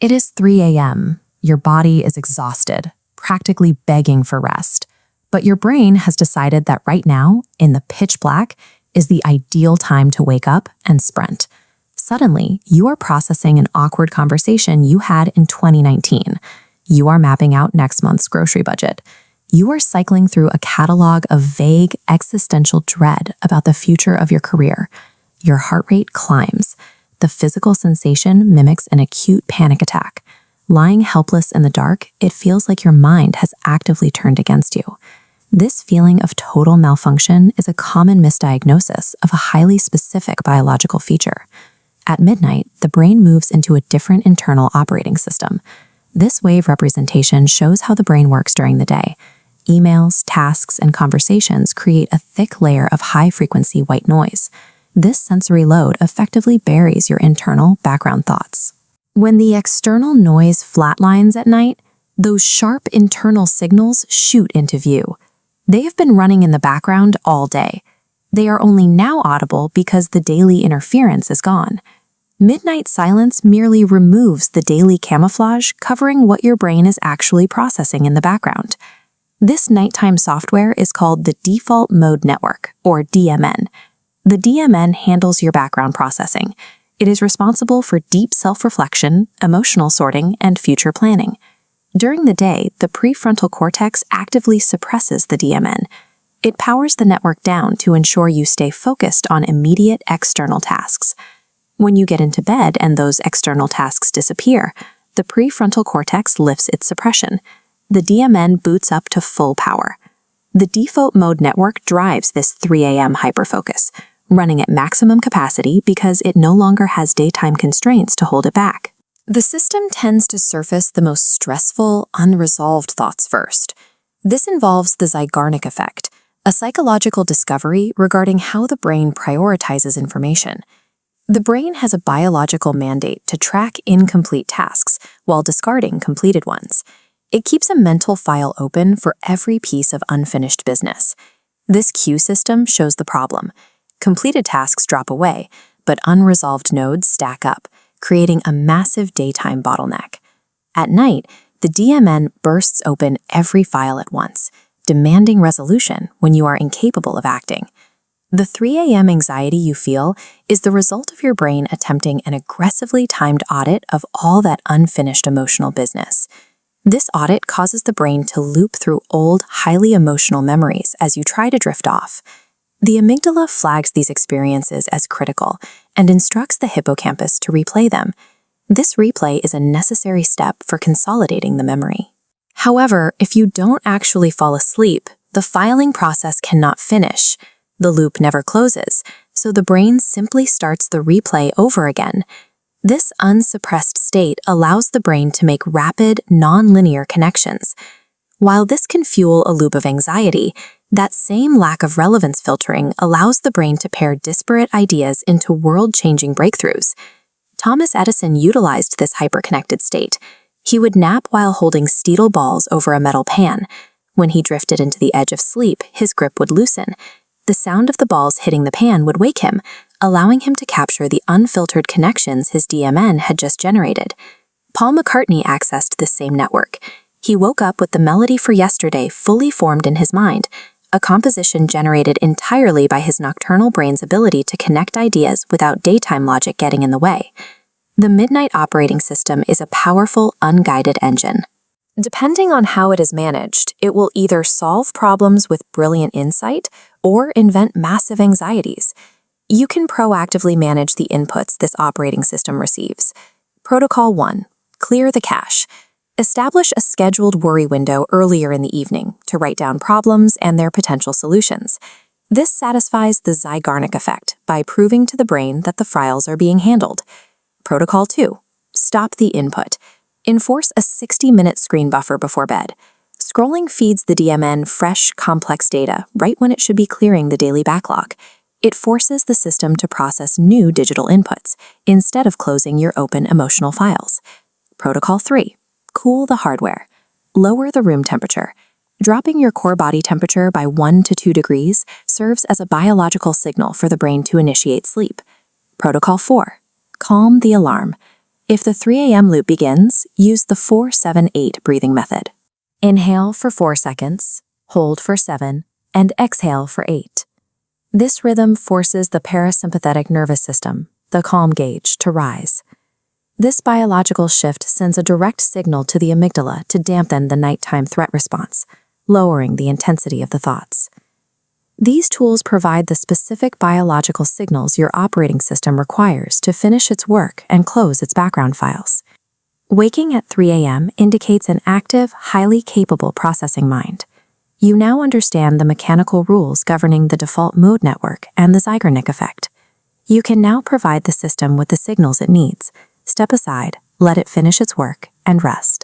It is 3 a.m. Your body is exhausted, practically begging for rest. But your brain has decided that right now, in the pitch black, is the ideal time to wake up and sprint. Suddenly, you are processing an awkward conversation you had in 2019. You are mapping out next month's grocery budget. You are cycling through a catalog of vague existential dread about the future of your career. Your heart rate climbs. The physical sensation mimics an acute panic attack. Lying helpless in the dark, it feels like your mind has actively turned against you. This feeling of total malfunction is a common misdiagnosis of a highly specific biological feature. At midnight, the brain moves into a different internal operating system. This wave representation shows how the brain works during the day. Emails, tasks, and conversations create a thick layer of high-frequency white noise. This sensory load effectively buries your internal background thoughts. When the external noise flatlines at night, those sharp internal signals shoot into view. They have been running in the background all day. They are only now audible because the daily interference is gone. Midnight silence merely removes the daily camouflage covering what your brain is actually processing in the background. This nighttime software is called the Default Mode Network, or DMN. The DMN handles your background processing. It is responsible for deep self-reflection, emotional sorting, and future planning. During the day, the prefrontal cortex actively suppresses the DMN. It powers the network down to ensure you stay focused on immediate external tasks. When you get into bed and those external tasks disappear, the prefrontal cortex lifts its suppression. The DMN boots up to full power. The default mode network drives this 3 a.m. hyperfocus, running at maximum capacity because it no longer has daytime constraints to hold it back. The system tends to surface the most stressful, unresolved thoughts first. This involves the Zeigarnik Effect, a psychological discovery regarding how the brain prioritizes information. The brain has a biological mandate to track incomplete tasks while discarding completed ones. It keeps a mental file open for every piece of unfinished business. This queue system shows the problem. Completed tasks drop away, but unresolved nodes stack up, creating a massive daytime bottleneck. At night, the DMN bursts open every file at once, demanding resolution when you are incapable of acting. The 3 a.m. anxiety you feel is the result of your brain attempting an aggressively timed audit of all that unfinished emotional business. This audit causes the brain to loop through old, highly emotional memories as you try to drift off. The amygdala flags these experiences as critical and instructs the hippocampus to replay them. This replay is a necessary step for consolidating the memory. However, if you don't actually fall asleep, the filing process cannot finish. The loop never closes, so the brain simply starts the replay over again. This unsuppressed state allows the brain to make rapid, non-linear connections. While this can fuel a loop of anxiety, that same lack of relevance filtering allows the brain to pair disparate ideas into world-changing breakthroughs. Thomas Edison utilized this hyperconnected state. He would nap while holding steel balls over a metal pan. When he drifted into the edge of sleep, his grip would loosen. The sound of the balls hitting the pan would wake him, allowing him to capture the unfiltered connections his DMN had just generated. Paul McCartney accessed this same network. He woke up with the melody for Yesterday fully formed in his mind, a composition generated entirely by his nocturnal brain's ability to connect ideas without daytime logic getting in the way. The midnight operating system is a powerful, unguided engine. Depending on how it is managed, it will either solve problems with brilliant insight or invent massive anxieties. You can proactively manage the inputs this operating system receives. Protocol 1. Clear the cache. Establish a scheduled worry window earlier in the evening to write down problems and their potential solutions. This satisfies the Zeigarnik Effect by proving to the brain that the files are being handled. Protocol 2. Stop the input. Enforce a 60-minute screen buffer before bed. Scrolling feeds the DMN fresh, complex data right when it should be clearing the daily backlog. It forces the system to process new digital inputs instead of closing your open emotional files. Protocol 3. Cool the hardware. Lower the room temperature. Dropping your core body temperature by 1 to 2 degrees serves as a biological signal for the brain to initiate sleep. Protocol 4. Calm the alarm. If the 3 a.m. loop begins, use the 4-7-8 breathing method. Inhale for 4 seconds, hold for 7, and exhale for 8. This rhythm forces the parasympathetic nervous system, the calm gauge, to rise. This biological shift sends a direct signal to the amygdala to dampen the nighttime threat response, lowering the intensity of the thoughts. These tools provide the specific biological signals your operating system requires to finish its work and close its background files. Waking at 3 a.m. indicates an active, highly capable processing mind. You now understand the mechanical rules governing the default mode network and the Zeigarnik Effect. You can now provide the system with the signals it needs. Step aside, let it finish its work, and rest.